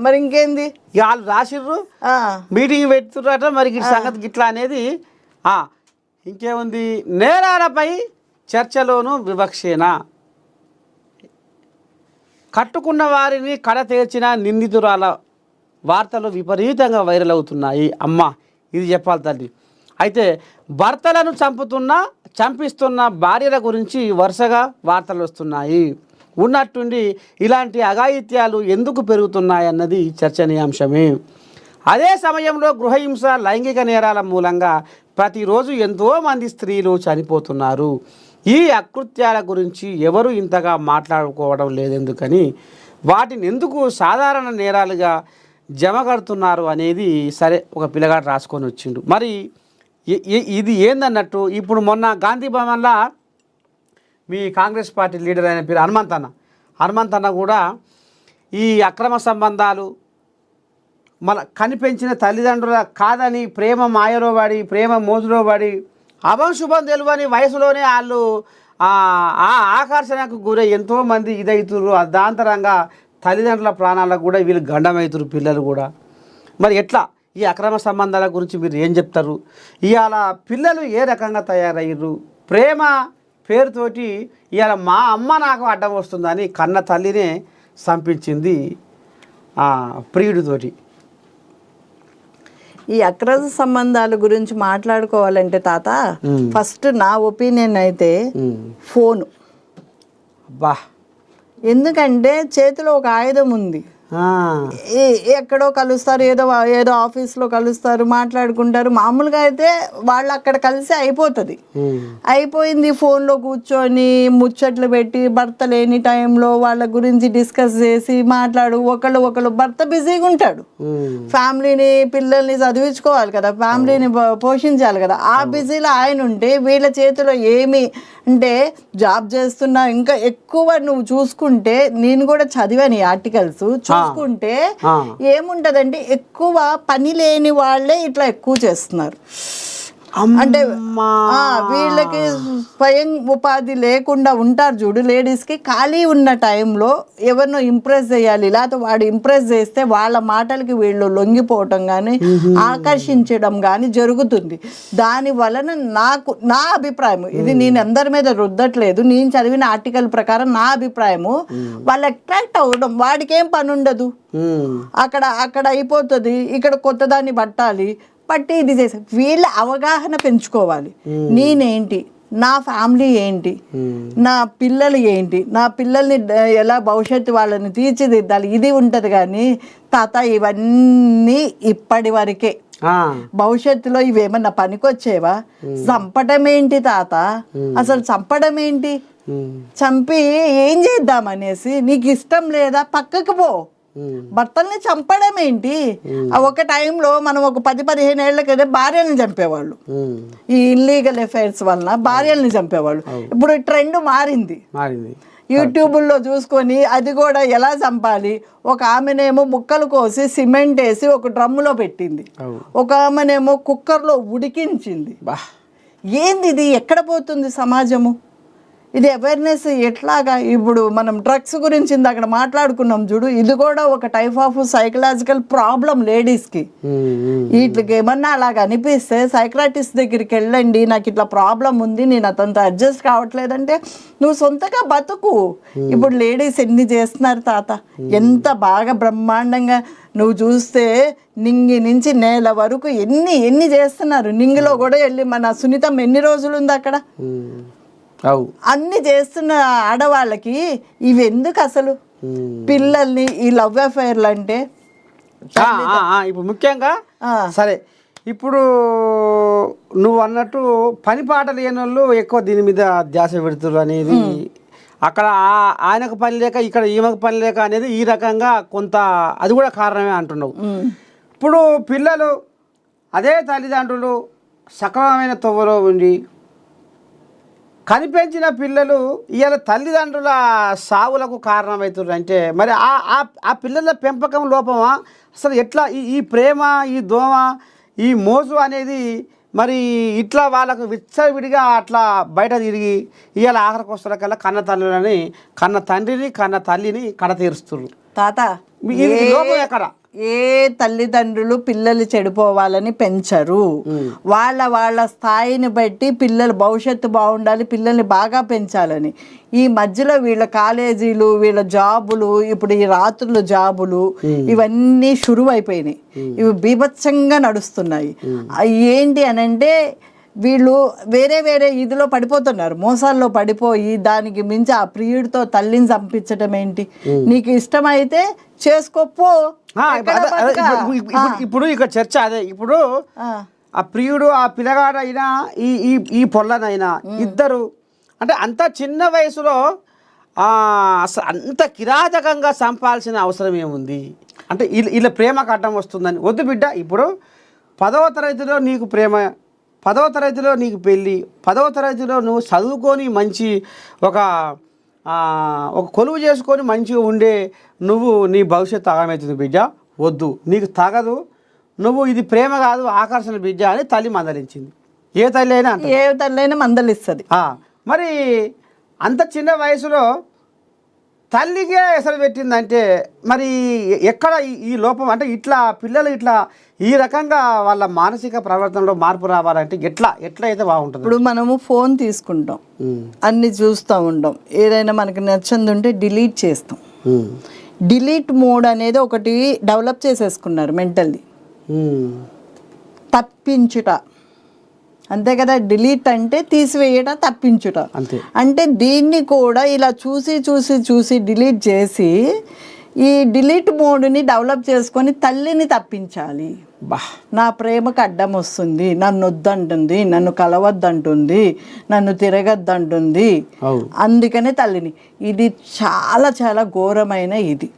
మరి ఇంకేంది వాళ్ళు రాసిర్రు, మీటింగ్ పెడుతుర్రట, మరి ఈ సంగతి గిట్లా అనేది. ఇంకేముంది, నేరాలపై చర్చలోను వివక్షేనా, కట్టుకున్న వారిని కడ తీర్చిన నిందితురాల వార్తలు విపరీతంగా వైరల్ అవుతున్నాయి. అమ్మ ఇది చెప్పాలి తల్లి. అయితే భర్తలను చంపిస్తున్న భార్యల గురించి వరుసగా వార్తలు వస్తున్నాయి. ఉన్నట్టుండి ఇలాంటి అఘాయిత్యాలు ఎందుకు పెరుగుతున్నాయన్నది చర్చనీయాంశమే. అదే సమయంలో గృహహింస, లైంగిక నేరాల మూలంగా ప్రతిరోజు ఎంతోమంది స్త్రీలు చనిపోతున్నారు. ఈ అకృత్యాల గురించి ఎవరు ఇంతగా మాట్లాడుకోవడం లేదెందుకని, వాటిని ఎందుకు సాధారణ నేరాలుగా జమగడుతున్నారు అనేది సరే ఒక పిల్లగాడు రాసుకొని వచ్చిండు. మరి ఇది ఏందన్నట్టు, ఇప్పుడు మొన్న గాంధీ భవన్లో మీ కాంగ్రెస్ పార్టీ లీడర్ అయిన పేరు హనుమంత్ అన్న కూడా ఈ అక్రమ సంబంధాలు మన కనిపెంచిన తల్లిదండ్రుల కాదని ప్రేమ మాయలో పడి, ప్రేమ మోజులో పడి, అభంశుభం తెలియని వయసులోనే వాళ్ళు ఆ ఆకర్షణకు గురై ఎంతోమంది ఇదవుతున్నారు. దాంతరంగా తల్లిదండ్రుల ప్రాణాలకు కూడా వీళ్ళు గండమవుతున్నారు పిల్లలు కూడా. మరి ఎట్లా ఈ అక్రమ సంబంధాల గురించి మీరు ఏం చెప్తారు? ఇవాళ పిల్లలు ఏ రకంగా తయారయ్యారు? ప్రేమ పేరుతోటి ఇవాళ మా అమ్మ నాకు అడ్డం వస్తుందని కన్న తల్లినే చంపించింది ప్రియుడితోటి. ఈ అక్రమ సంబంధాల గురించి మాట్లాడుకోవాలంటే తాత, ఫస్ట్ నా ఒపీనియన్ అయితే ఫోను. ఎందుకంటే చేతిలో ఒక ఆయుధం ఉంది. ఎక్కడో కలుస్తారు, ఏదో ఆఫీస్లో కలుస్తారు, మాట్లాడుకుంటారు. మామూలుగా అయితే వాళ్ళు అక్కడ కలిసి అయిపోయింది. ఫోన్లో కూర్చొని ముచ్చట్లు పెట్టి భర్త లేని టైంలో వాళ్ళ గురించి డిస్కస్ చేసి ఒకళ్ళు భర్త బిజీగా ఉంటాడు, ఫ్యామిలీని పిల్లల్ని చదివించుకోవాలి కదా, ఫ్యామిలీని పోషించాలి కదా. ఆ బిజీలో ఆయన ఉంటే వీళ్ళ చేతిలో ఏమి అంటే జాబ్ చేస్తున్నా ఇంకా ఎక్కువ నువ్వు చూసుకుంటే, నేను కూడా చదివాను ఈ ఆర్టికల్స్ చూసుకుంటే ఏముంటదంటే ఎక్కువ పని లేని వాళ్ళే ఇట్లా ఎక్కువ చేస్తున్నారు. అంటే వీళ్ళకి స్వయం ఉపాధి లేకుండా ఉంటారు చూడు, లేడీస్కి ఖాళీ ఉన్న టైంలో ఎవరినో ఇంప్రెస్ చేయాలి, లేకపోతే వాడు ఇంప్రెస్ చేస్తే వాళ్ళ మాటలకి వీళ్ళు లొంగిపోవటం కానీ ఆకర్షించడం కానీ జరుగుతుంది. దాని వలన నా అభిప్రాయం, ఇది నేను అందరి మీద రుద్దట్లేదు, నేను చదివిన ఆర్టికల్ ప్రకారం నా అభిప్రాయము, వాళ్ళు అట్రాక్ట్ అవ్వడం, వాడికి ఏం పని ఉండదు, అక్కడ అయిపోతుంది, ఇక్కడ కొత్తదాన్ని బట్టి ఇది చేసే వీళ్ళ అవగాహన పెంచుకోవాలి. నేనేంటి, నా ఫ్యామిలీ ఏంటి, నా పిల్లలు ఏంటి, నా పిల్లల్ని ఎలా భవిష్యత్తు వాళ్ళని తీర్చిదిద్దాలి, ఇది ఉంటుంది. కానీ తాత ఇవన్నీ ఇప్పటి వరకే, భవిష్యత్తులో ఇవేమన్నా పనికొచ్చేవా? చంపడం ఏంటి తాత, అసలు చంపడం ఏంటి? చంపి ఏం చేద్దామనేసి, నీకు ఇష్టం లేదా పక్కకు పో. భర్తల్ని చంపడం ఏంటి? ఒక టైంలో మనం ఒక 10-15 ఏళ్ల కదా భార్యలను చంపేవాళ్ళు, ఈ ఇల్లీగల్ అఫైర్స్ వలన భార్యలను చంపేవాళ్ళు. ఇప్పుడు ట్రెండ్ మారింది. యూట్యూబ్లో చూసుకొని అది కూడా ఎలా చంపాలి, ఒక ఆమెనేమో ముక్కలు కోసి సిమెంట్ వేసి ఒక డ్రమ్ములో పెట్టింది, ఒక ఆమెనేమో కుక్కర్లో ఉడికించింది. ఏంది ఇది? ఎక్కడ పోతుంది సమాజము? ఇది అవేర్నెస్ ఎట్లాగా? ఇప్పుడు మనం డ్రగ్స్ గురించి అక్కడ మాట్లాడుకున్నాం చూడు, ఇది కూడా ఒక టైప్ ఆఫ్ సైకలాజికల్ ప్రాబ్లం లేడీస్కి. వీటికి ఏమన్నా అలాగ అనిపిస్తే సైక్రాటిస్ట్ దగ్గరికి వెళ్ళండి, నాకు ఇట్లా ప్రాబ్లం ఉంది, నేను అతనితో అడ్జస్ట్ కావట్లేదంటే నువ్వు సొంతగా బతుకు. ఇప్పుడు లేడీస్ ఎన్ని చేస్తున్నారు తాత, ఎంత బాగా బ్రహ్మాండంగా నువ్వు చూస్తే నింగి నుంచి నేల వరకు ఎన్ని చేస్తున్నారు. నింగిలో కూడా వెళ్ళి మన సునీతం ఎన్ని రోజులు ఉంది అక్కడ, అన్ని చేస్తున్న ఆడవాళ్ళకి ఇవి ఎందుకు అసలు? పిల్లల్ని ఈ లవ్ అఫైర్లు అంటే ఇప్పుడు ముఖ్యంగా సరే, ఇప్పుడు నువ్వు అన్నట్టు పని పాట లేని వాళ్ళు ఎక్కువ దీని మీద ధ్యాస పెడుతున్నారు అనేది, అక్కడ ఆయనకు పని లేక ఇక్కడ ఈమెకు పని లేక అనేది ఈ రకంగా కొంత అది కూడా కారణమే అంటున్నావు. ఇప్పుడు పిల్లలు అదే తల్లిదండ్రులు సక్రమమైన తొవ్వలో ఉండి కనిపెంచిన పిల్లలు ఇవాళ తల్లిదండ్రుల సావులకు కారణమవుతున్నారు అంటే, మరి ఆ పిల్లల పెంపకం లోపమా? అసలు ఎట్లా ఈ ప్రేమ, ఈ దోమ, ఈ మోజు అనేది మరి ఇట్లా వాళ్ళకు విచ్చవిడిగా అట్లా బయట తిరిగి ఇవాళ ఆఖరికి వస్తున్న కల్లా కన్న తండ్రిని కన్న తల్లిని కడ తీరుస్తున్నారు. తాత ఇది లోపం ఎక్కడ? ఏ తల్లిదండ్రులు పిల్లలు చెడిపోవాలని పెంచరు. వాళ్ళ స్థాయిని బట్టి పిల్లల భవిష్యత్తు బాగుండాలి, పిల్లల్ని బాగా పెంచాలని. ఈ మధ్యలో వీళ్ళ కాలేజీలు, వీళ్ళ జాబులు, ఇప్పుడు ఈ రాత్రులు జాబులు ఇవన్నీ షురువైపోయినాయి. ఇవి బీభత్సంగా నడుస్తున్నాయి. ఏంటి అనంటే వీళ్ళు వేరే వేరే ఇదిలో పడిపోతున్నారు, మోసాల్లో పడిపోయి దానికి మించి ఆ ప్రియుడితో తల్లిని చంపించడం ఏంటి? నీకు ఇష్టమైతే చేసుకోపో. ఇప్పుడు ఇక చర్చ అదే. ఇప్పుడు ఆ ప్రియుడు ఆ పిల్లగాడైనా ఈ పొల్లనైనా ఇద్దరు అంటే అంత చిన్న వయసులో అంత కిరాతకంగా చంపాల్సిన అవసరం ఏముంది? అంటే ఇలా ప్రేమకు అడ్డం వస్తుందని. వద్దు బిడ్డ, ఇప్పుడు 10వ తరగతిలో నీకు ప్రేమ, 10వ తరగతిలో నీకు పెళ్ళి, 10వ తరగతిలో నువ్వు చదువుకొని మంచి ఒక కొలువు చేసుకొని మంచిగా ఉండే నువ్వు నీ భవిష్యత్తు ఆగమవుతుంది బిడ్డ, వద్దు, నీకు తగదు, నువ్వు ఇది ప్రేమ కాదు ఆకర్షణ బిడ్డ అని తల్లి మందలించింది. ఏ తల్లి అయినా మందలిస్తుంది. మరి అంత చిన్న వయసులో తల్లికే ఎసరు పెట్టిందంటే మరి ఎక్కడ ఈ లోపం? అంటే ఇట్లా పిల్లలు ఇట్లా ఈ రకంగా వాళ్ళ మానసిక ప్రవర్తనలో మార్పు రావాలంటే ఎట్లా అయితే బాగుంటుంది? ఇప్పుడు మనము ఫోన్ తీసుకుంటాం, అన్ని చూస్తూ ఉంటాం, ఏదైనా మనకి నచ్చింది ఉంటే డిలీట్ చేస్తాం. డిలీట్ మోడ్ అనేది ఒకటి డెవలప్ చేసేసుకున్నారు మెంటల్లీ. తప్పించుట అంతే కదా, డిలీట్ అంటే తీసివేయట, తప్పించుట. అంటే దీన్ని కూడా ఇలా చూసి డిలీట్ చేసి ఈ డిలీట్ మోడ్ని డెవలప్ చేసుకొని తల్లిని తప్పించాలి. నా ప్రేమకు అడ్డం వస్తుంది, నన్ను వద్దంటుంది, నన్ను కలవద్దంటుంది, నన్ను తిరగద్దంటుంది, అందుకనే తల్లిని. ఇది చాలా చాలా ఘోరమైన ఇది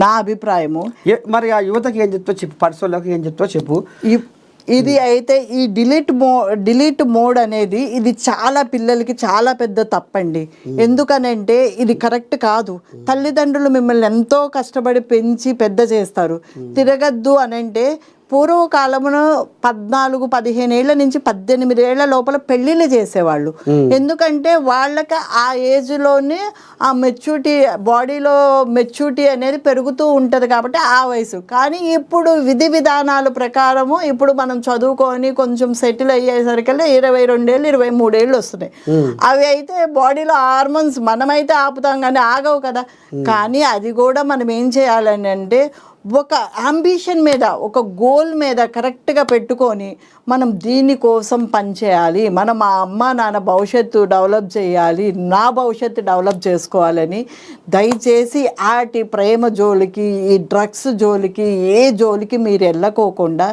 నా అభిప్రాయము. మరి ఆ యువతకి ఏం చెప్తావు చెప్పు, పర్సన్లోకి ఏం చెప్తావు చెప్పు. ఇది అయితే ఈ డిలీట్ మోడ్ అనేది ఇది చాలా పిల్లలకి చాలా పెద్ద తప్పండి. ఎందుకనంటే ఇది కరెక్ట్ కాదు. తల్లిదండ్రులు మిమ్మల్ని ఎంతో కష్టపడి పెంచి పెద్ద చేస్తారు. తిరగద్దు అనంటే పూర్వకాలంలో 14-15 ఏళ్ల నుంచి 18 ఏళ్ల లోపల పెళ్లిళ్ళు చేసేవాళ్ళు. ఎందుకంటే వాళ్ళకి ఆ ఏజ్లోనే ఆ మెచ్యూరిటీ, బాడీలో మెచ్యూరిటీ అనేది పెరుగుతూ ఉంటుంది కాబట్టి ఆ వయసు. కానీ ఇప్పుడు విధి విధానాల ప్రకారము ఇప్పుడు మనం చదువుకొని కొంచెం సెటిల్ అయ్యేసరికల్లా 22 ఏళ్ళు 23 ఏళ్ళు వస్తున్నాయి. అవి అయితే బాడీలో హార్మోన్స్ మనమైతే ఆపుతాం కానీ ఆగవు కదా. కానీ అది కూడా మనం ఏం చేయాలని అంటే ఒక అంబిషన్ మీద, ఒక గోల్ మీద కరెక్ట్గా పెట్టుకొని మనం దీనికోసం పనిచేయాలి. మనం మా అమ్మ నాన్న భవిష్యత్తు డెవలప్ చేయాలి, నా భవిష్యత్తు డెవలప్ చేసుకోవాలని. దయచేసి ఆటి ప్రేమ జోలికి, ఈ డ్రగ్స్ జోలికి, ఏ జోలికి మీరు వెళ్ళకోకుండా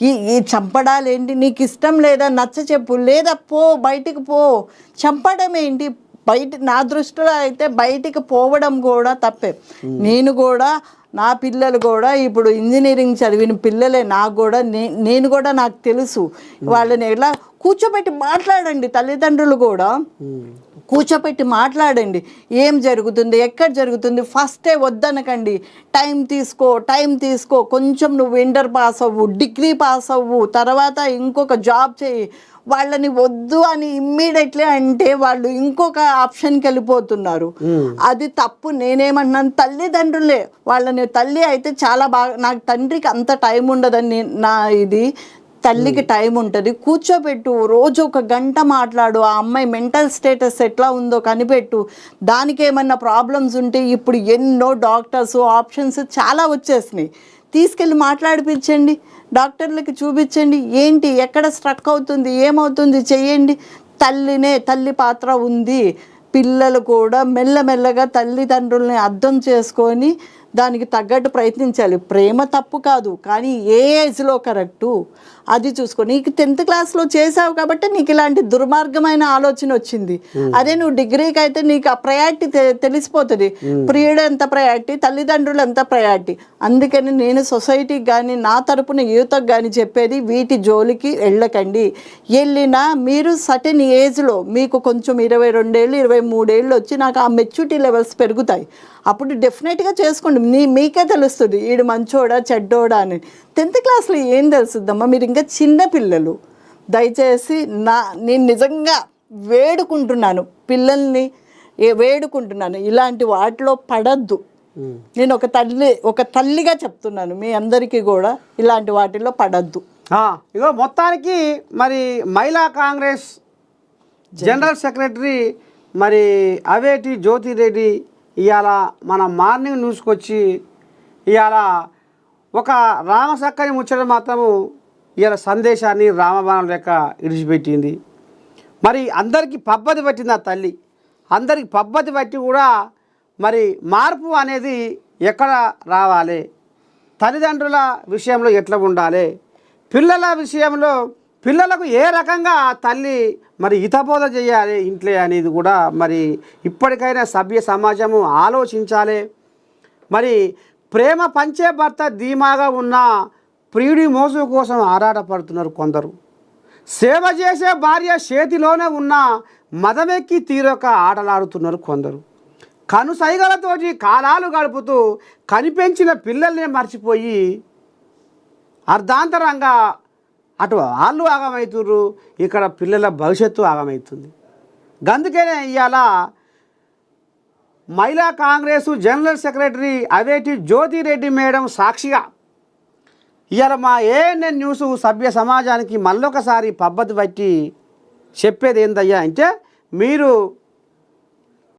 ఈ చంపడాలేంటి? నీకు ఇష్టం లేదా నచ్చ చెప్పు, లేదా పో, బయటికి పో. చంపడం ఏంటి? నా దృష్టిలో అయితే బయటికి పోవడం కూడా తప్పే. నేను కూడా నా పిల్లలు కూడా ఇప్పుడు ఇంజనీరింగ్ చదివిన పిల్లలే. నేను కూడా నాకు తెలుసు. వాళ్ళని ఎలా కూర్చోబెట్టి మాట్లాడండి, తల్లిదండ్రులు కూడా కూర్చోపెట్టి మాట్లాడండి. ఏం జరుగుతుంది, ఎక్కడ జరుగుతుంది, ఫస్టే వద్దనకండి. టైం తీసుకో, కొంచెం నువ్వు ఇంటర్ పాస్ అవ్వు, డిగ్రీ పాస్ అవ్వు, తర్వాత ఇంకొక జాబ్ చేయి. వాళ్ళని వద్దు అని ఇమ్మీడియట్లీ అంటే వాళ్ళు ఇంకొక ఆప్షన్కి వెళ్ళిపోతున్నారు. అది తప్పు. నేనేమన్నాను, తల్లిదండ్రులే వాళ్ళని. తల్లి అయితే చాలా బాగా, నాకు తండ్రికి అంత టైం ఉండదని నా ఇది. తల్లికి టైం ఉంటుంది, కూర్చోబెట్టు, రోజు 1 గంట మాట్లాడు, ఆ అమ్మాయి మెంటల్ స్టేటస్ ఎట్లా ఉందో కనిపెట్టు. దానికి ఏమన్నా ప్రాబ్లమ్స్ ఉంటే ఇప్పుడు ఎన్నో డాక్టర్స్ ఆప్షన్స్ చాలా వచ్చేసినాయి. తీసుకెళ్ళి మాట్లాడిపించండి, డాక్టర్లకి చూపించండి, ఏంటి ఎక్కడ స్ట్రక్ అవుతుంది, ఏమవుతుంది చెయ్యండి. తల్లి పాత్ర ఉంది. పిల్లలు కూడా మెల్లమెల్లగా తల్లిదండ్రుల్ని అర్థం చేసుకొని దానికి తగ్గట్టు ప్రయత్నించాలి. ప్రేమ తప్పు కాదు, కానీ ఏ ఏజ్లో కరెక్టు అది చూసుకో. నీకు 10th క్లాస్లో చేసావు కాబట్టి నీకు ఇలాంటి దుర్మార్గమైన ఆలోచన వచ్చింది. అదే నువ్వు డిగ్రీకి అయితే నీకు ఆ ప్రయారిటీ తెలిసిపోతుంది. ప్రియుడు ఎంత ప్రయారిటీ, తల్లిదండ్రులు ఎంత ప్రయారిటీ. అందుకని నేను సొసైటీకి కానీ నా తరపున యువతకు కానీ చెప్పేది, వీటి జోలికి వెళ్ళకండి. వెళ్ళినా మీరు సర్టెన్ ఏజ్లో మీకు కొంచెం 22 ఏళ్ళు 23 ఏళ్ళు వచ్చి నాకు ఆ మెచ్యూరిటీ లెవెల్స్ పెరుగుతాయి. అప్పుడు డెఫినెట్గా చేసుకోండి. మీకే తెలుస్తుంది వీడు మంచోడా చెడ్డోడా అని. 10th క్లాస్లో ఏం తెలుస్తుందమ్మా, మీరు ఇంకా చిన్న పిల్లలు. దయచేసి నేను నిజంగా వేడుకుంటున్నాను, పిల్లల్ని వేడుకుంటున్నాను, ఇలాంటి వాటిలో పడద్దు. నేను ఒక తల్లిగా చెప్తున్నాను మీ అందరికీ కూడా ఇలాంటి వాటిల్లో పడద్దు. ఇగో మొత్తానికి మరి మహిళా కాంగ్రెస్ జనరల్ సెక్రటరీ మరి అవేటి జ్యోతిరెడ్డి ఇవాళ మన మార్నింగ్ న్యూస్కి వచ్చి ఇవాళ ఒక రామసక్కని ముచ్చట మాత్రము ఇవాళ సందేశాన్ని రామబాణం లెక్క ఇడిచిపెట్టింది. మరి అందరికీ పబ్బతి పట్టింది ఆ తల్లి, అందరికి పబ్బతి పట్టి కూడా మరి మార్పు అనేది ఎక్కడ రావాలి, తల్లిదండ్రుల విషయంలో ఎట్లా ఉండాలి, పిల్లల విషయంలో పిల్లలకు ఏ రకంగా తల్లి మరి హితబోధ చేయాలి ఇంట్లో అనేది కూడా మరి ఇప్పటికైనా సభ్య సమాజము ఆలోచించాలి. మరి ప్రేమ పంచే భర్త ధీమాగా ఉన్న ప్రియుడి మోసు కోసం ఆరాటపడుతున్నారు కొందరు. సేవ చేసే భార్య చేతిలోనే ఉన్న మదమెక్కి తీరొక ఆటలాడుతున్నారు కొందరు. కనుసైగలతోటి కాలాలు గడుపుతూ కనిపెంచిన పిల్లల్ని మర్చిపోయి అర్ధాంతరంగా అటు వాళ్ళు ఆగమవుతుర్రు, ఇక్కడ పిల్లల భవిష్యత్తు ఆగమవుతుంది. అందుకనే ఇవాళ మహిళా కాంగ్రెస్ జనరల్ సెక్రటరీ అవేటి జ్యోతిరెడ్డి మేడం సాక్షిగా ఇవాళ మా ఏఎన్ఎన్ న్యూస్ సభ్య సమాజానికి మళ్ళొకసారి పబ్బతి పట్టి చెప్పేది ఏందయ్యా అంటే, మీరు